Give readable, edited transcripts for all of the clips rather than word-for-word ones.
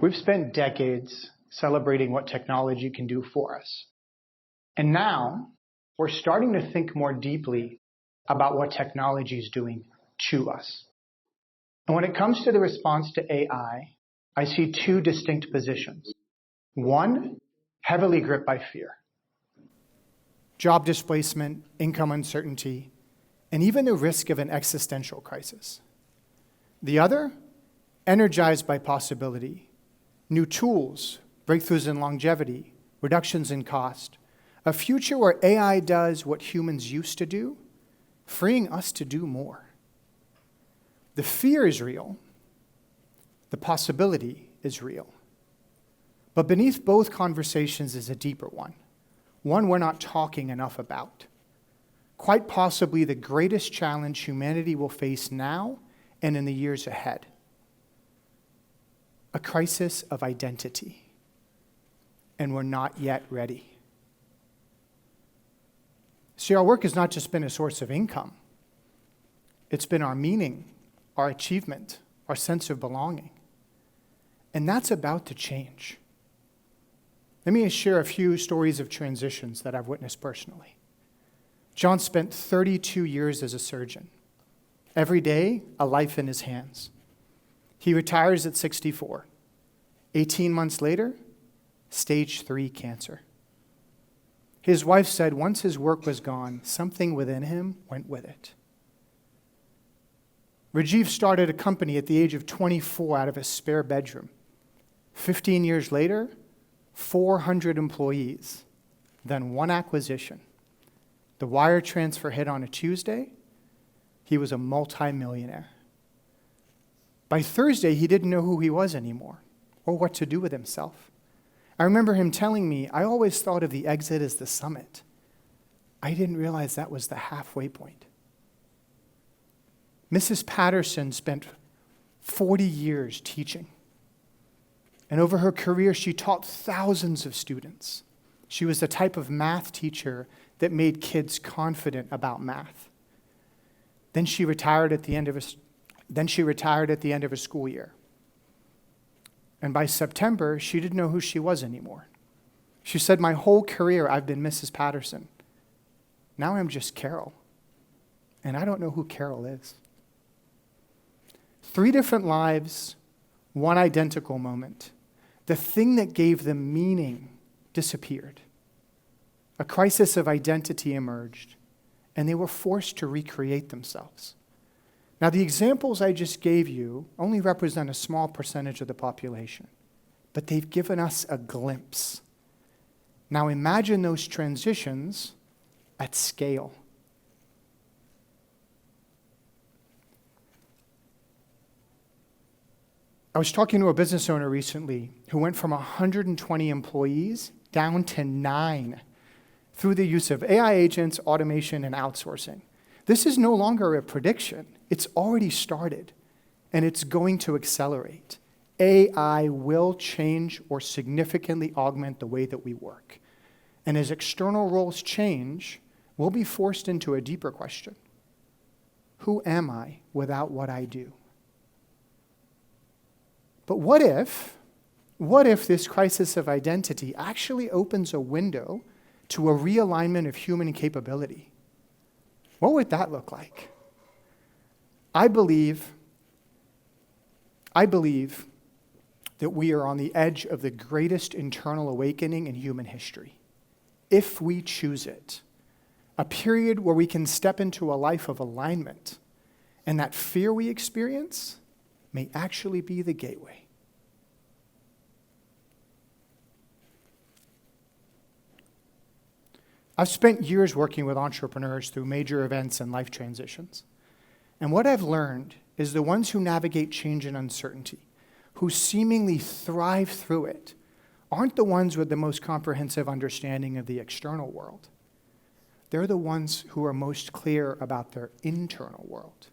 We've spent decades celebrating what technology can do for us. And now we're starting to think more deeply about what technology is doing to us. And when it comes to the response to AI, I see two distinct positions. One, heavily gripped by fear. Job displacement, income uncertainty, and even the risk of an existential crisis. The other, energized by possibility, new tools, breakthroughs in longevity, reductions in cost, a future where AI does what humans used to do, freeing us to do more. The fear is real. The possibility is real. But beneath both conversations is a deeper one we're not talking enough about. Quite possibly the greatest challenge humanity will face now and in the years ahead. A crisis of identity. And we're not yet ready. See, our work has not just been a source of income. It's been our meaning, our achievement, our sense of belonging. And that's about to change. Let me share a few stories of transitions that I've witnessed personally. John spent 32 years as a surgeon. Every day, a life in his hands. He retires at 64. 18 months later, stage 3 cancer. His wife said once his work was gone, something within him went with it. Rajiv started a company at the age of 24 out of his spare bedroom. 15 years later, 400 employees, then one acquisition. The wire transfer hit on a Tuesday. He was a multimillionaire. By Thursday, he didn't know who he was anymore or what to do with himself. I remember him telling me, I always thought of the exit as the summit. I didn't realize that was the halfway point. Mrs. Patterson spent 40 years teaching. And over her career, she taught thousands of students. She was the type of math teacher that made kids confident about math. Then she retired at the end of a school year. And by September, she didn't know who she was anymore. She said, my whole career, I've been Mrs. Patterson. Now I'm just Carol. And I don't know who Carol is. 3 different lives, one identical moment. The thing that gave them meaning disappeared. A crisis of identity emerged, and they were forced to recreate themselves. Now, the examples I just gave you only represent a small percentage of the population, but they've given us a glimpse. Now, imagine those transitions at scale. I was talking to a business owner recently who went from 120 employees down to 9 through the use of AI agents, automation, and outsourcing. This is no longer a prediction. It's already started, and it's going to accelerate. AI will change or significantly augment the way that we work. And as external roles change, we'll be forced into a deeper question. Who am I without what I do? But what if this crisis of identity actually opens a window to a realignment of human capability? What would that look like? I believe that we are on the edge of the greatest internal awakening in human history, if we choose it. A period where we can step into a life of alignment, and that fear we experience may actually be the gateway. I've spent years working with entrepreneurs through major events and life transitions. And what I've learned is the ones who navigate change and uncertainty, who seemingly thrive through it, aren't the ones with the most comprehensive understanding of the external world. They're the ones who are most clear about their internal world.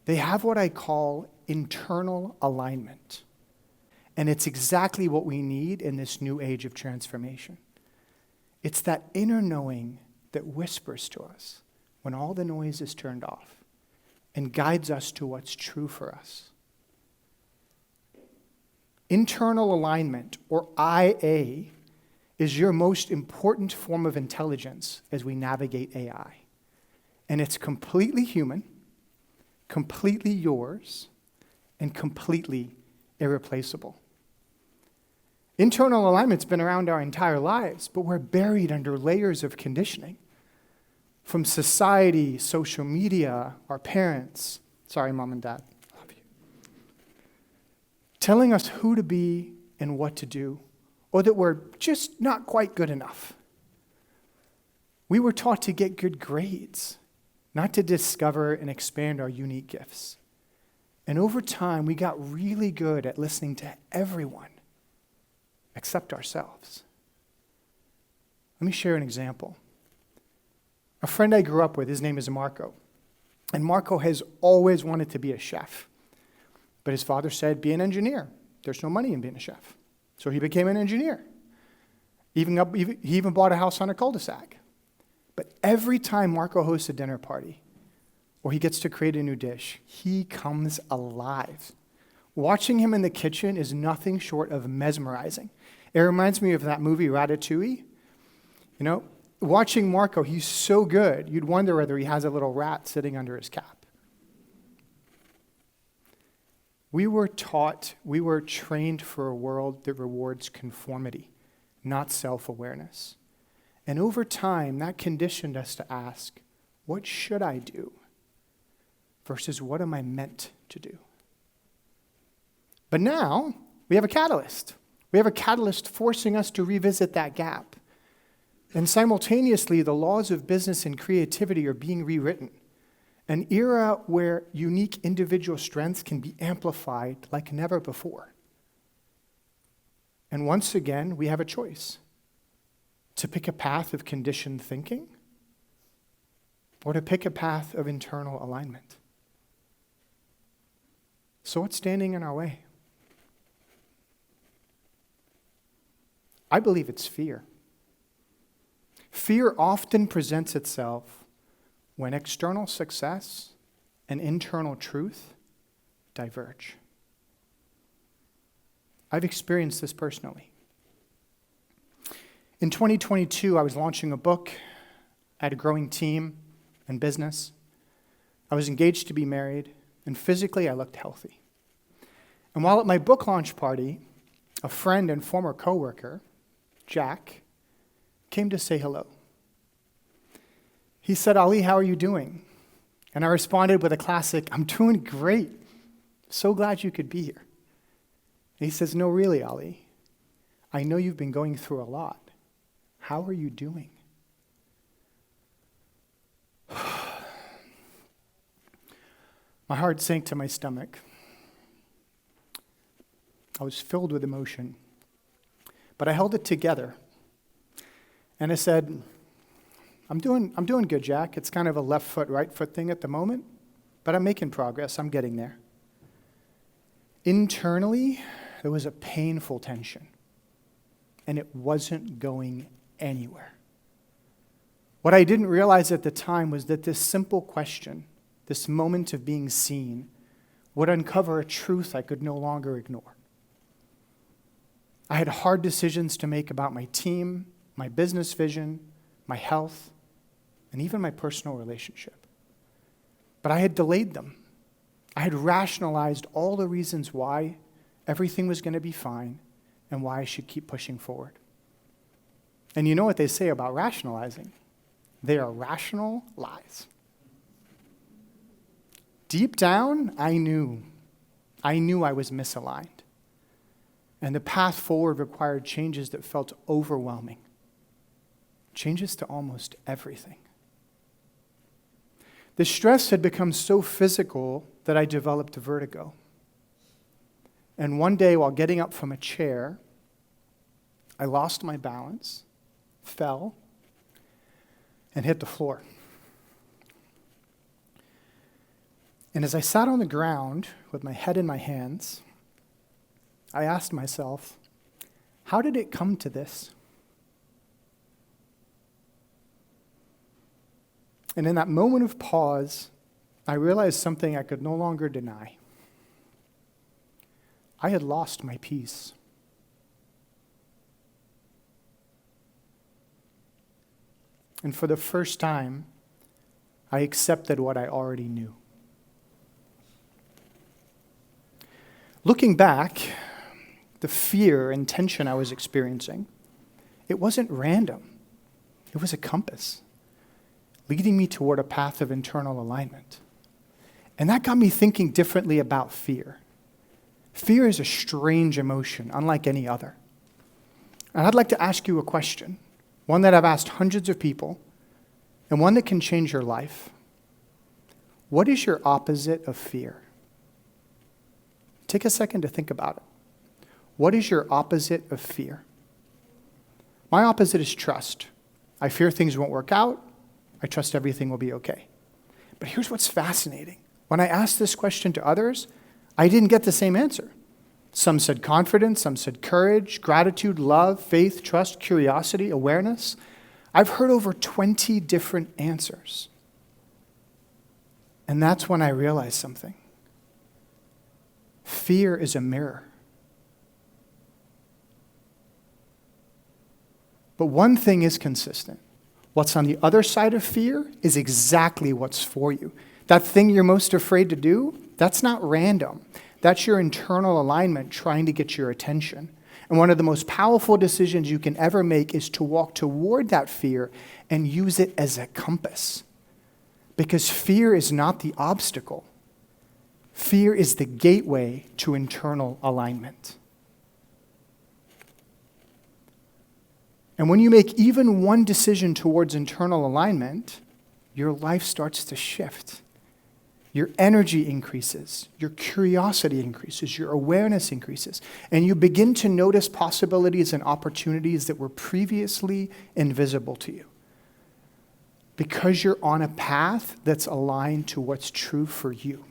They have what I call internal alignment. And it's exactly what we need in this new age of transformation. It's that inner knowing that whispers to us when all the noise is turned off and guides us to what's true for us. Internal alignment, or IA, is your most important form of intelligence as we navigate AI. And it's completely human, completely yours, and completely irreplaceable. Internal alignment's been around our entire lives, but we're buried under layers of conditioning. From society, social media, our parents, sorry, mom and dad, love you, telling us who to be and what to do, or that we're just not quite good enough. We were taught to get good grades, not to discover and expand our unique gifts. And over time, we got really good at listening to everyone except ourselves. Let me share an example. A friend I grew up with, his name is Marco. And Marco has always wanted to be a chef. But his father said, be an engineer. There's no money in being a chef. So he became an engineer. He even bought a house on a cul-de-sac. But every time Marco hosts a dinner party, or he gets to create a new dish, he comes alive. Watching him in the kitchen is nothing short of mesmerizing. It reminds me of that movie, Ratatouille. You know, watching Marco, he's so good, you'd wonder whether he has a little rat sitting under his cap. We were trained for a world that rewards conformity, not self-awareness. And over time, that conditioned us to ask, what should I do? Versus what am I meant to do? But now, we have a catalyst. We have a catalyst forcing us to revisit that gap. And simultaneously, the laws of business and creativity are being rewritten. An era where unique individual strengths can be amplified like never before. And once again, we have a choice. To pick a path of conditioned thinking, or to pick a path of internal alignment. So what's standing in our way? I believe it's fear. Fear often presents itself when external success and internal truth diverge. I've experienced this personally. In 2022, I was launching a book. I had a growing team and business. I was engaged to be married, and physically I looked healthy. And while at my book launch party, a friend and former coworker, Jack, came to say hello. He said, Ali, how are you doing? And I responded with a classic, I'm doing great. So glad you could be here. And he says, no, really, Ali. I know you've been going through a lot. How are you doing? My heart sank to my stomach. I was filled with emotion. But I held it together. And I said, I'm doing good, Jack. It's kind of a left foot, right foot thing at the moment, but I'm making progress. I'm getting there. Internally, there was a painful tension, and it wasn't going anywhere. What I didn't realize at the time was that this simple question, this moment of being seen, would uncover a truth I could no longer ignore. I had hard decisions to make about my team, my business vision, my health, and even my personal relationship. But I had delayed them. I had rationalized all the reasons why everything was going to be fine and why I should keep pushing forward. And you know what they say about rationalizing? They are rational lies. Deep down, I knew I was misaligned. And the path forward required changes that felt overwhelming. Changes to almost everything. The stress had become so physical that I developed vertigo. And one day, while getting up from a chair, I lost my balance, fell, and hit the floor. And as I sat on the ground with my head in my hands, I asked myself, how did it come to this? And in that moment of pause, I realized something I could no longer deny. I had lost my peace. And for the first time, I accepted what I already knew. Looking back, the fear and tension I was experiencing, it wasn't random. It was a compass leading me toward a path of internal alignment. And that got me thinking differently about fear. Fear is a strange emotion, unlike any other. And I'd like to ask you a question, one that I've asked hundreds of people, and one that can change your life. What is your opposite of fear? Take a second to think about it. What is your opposite of fear? My opposite is trust. I fear things won't work out. I trust everything will be okay. But here's what's fascinating. When I asked this question to others, I didn't get the same answer. Some said confidence, some said courage, gratitude, love, faith, trust, curiosity, awareness. I've heard over 20 different answers. And that's when I realized something. Fear is a mirror. But one thing is consistent. What's on the other side of fear is exactly what's for you. That thing you're most afraid to do, that's not random. That's your internal alignment trying to get your attention. And one of the most powerful decisions you can ever make is to walk toward that fear and use it as a compass. Because fear is not the obstacle. Fear is the gateway to internal alignment. And when you make even one decision towards internal alignment, your life starts to shift. Your energy increases, your curiosity increases, your awareness increases, and you begin to notice possibilities and opportunities that were previously invisible to you. Because you're on a path that's aligned to what's true for you.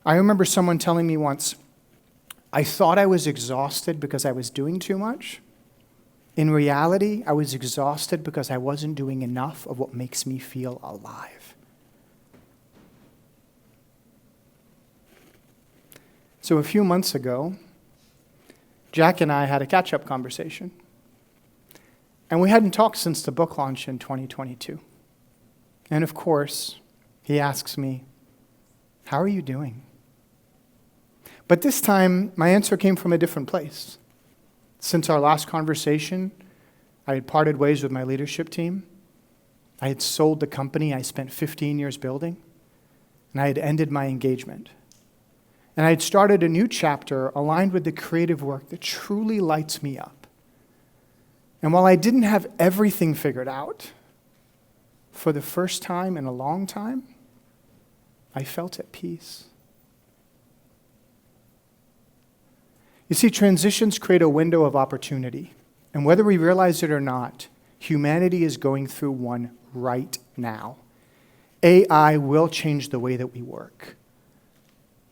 I remember someone telling me once, I thought I was exhausted because I was doing too much. In reality, I was exhausted because I wasn't doing enough of what makes me feel alive. So a few months ago, Jack and I had a catch-up conversation. And we hadn't talked since the book launch in 2022. And of course, he asks me, how are you doing? But this time, my answer came from a different place. Since our last conversation, I had parted ways with my leadership team. I had sold the company I spent 15 years building, and I had ended my engagement. And I had started a new chapter aligned with the creative work that truly lights me up. And while I didn't have everything figured out, for the first time in a long time, I felt at peace. You see, transitions create a window of opportunity. And whether we realize it or not, humanity is going through one right now. AI will change the way that we work.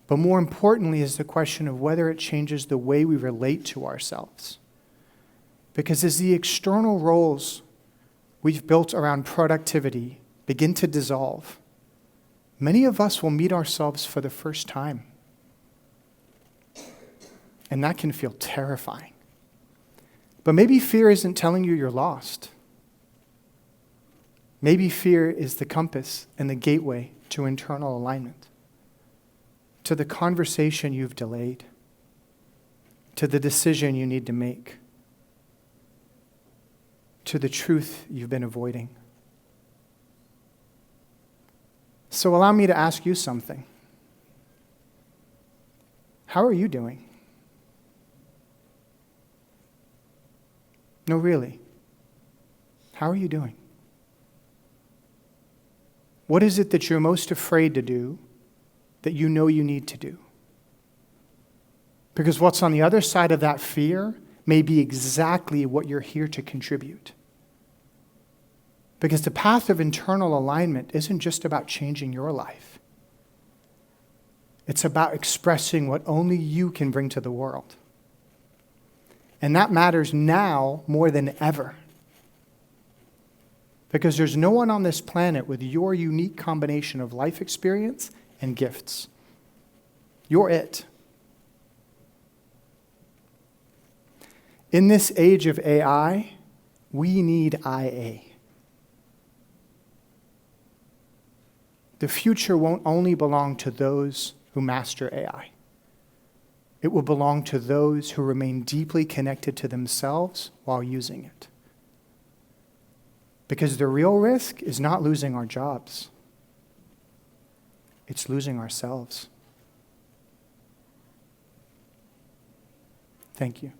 But more importantly is the question of whether it changes the way we relate to ourselves. Because as the external roles we've built around productivity begin to dissolve, many of us will meet ourselves for the first time. And that can feel terrifying. But maybe fear isn't telling you you're lost. Maybe fear is the compass and the gateway to internal alignment, to the conversation you've delayed, to the decision you need to make, to the truth you've been avoiding. So allow me to ask you something. How are you doing? No, really. How are you doing? What is it that you're most afraid to do that you know you need to do? Because what's on the other side of that fear may be exactly what you're here to contribute. Because the path of internal alignment isn't just about changing your life. It's about expressing what only you can bring to the world. And that matters now more than ever. Because there's no one on this planet with your unique combination of life experience and gifts. You're it. In this age of AI, we need IA. The future won't only belong to those who master AI. It will belong to those who remain deeply connected to themselves while using it. Because the real risk is not losing our jobs. It's losing ourselves. Thank you.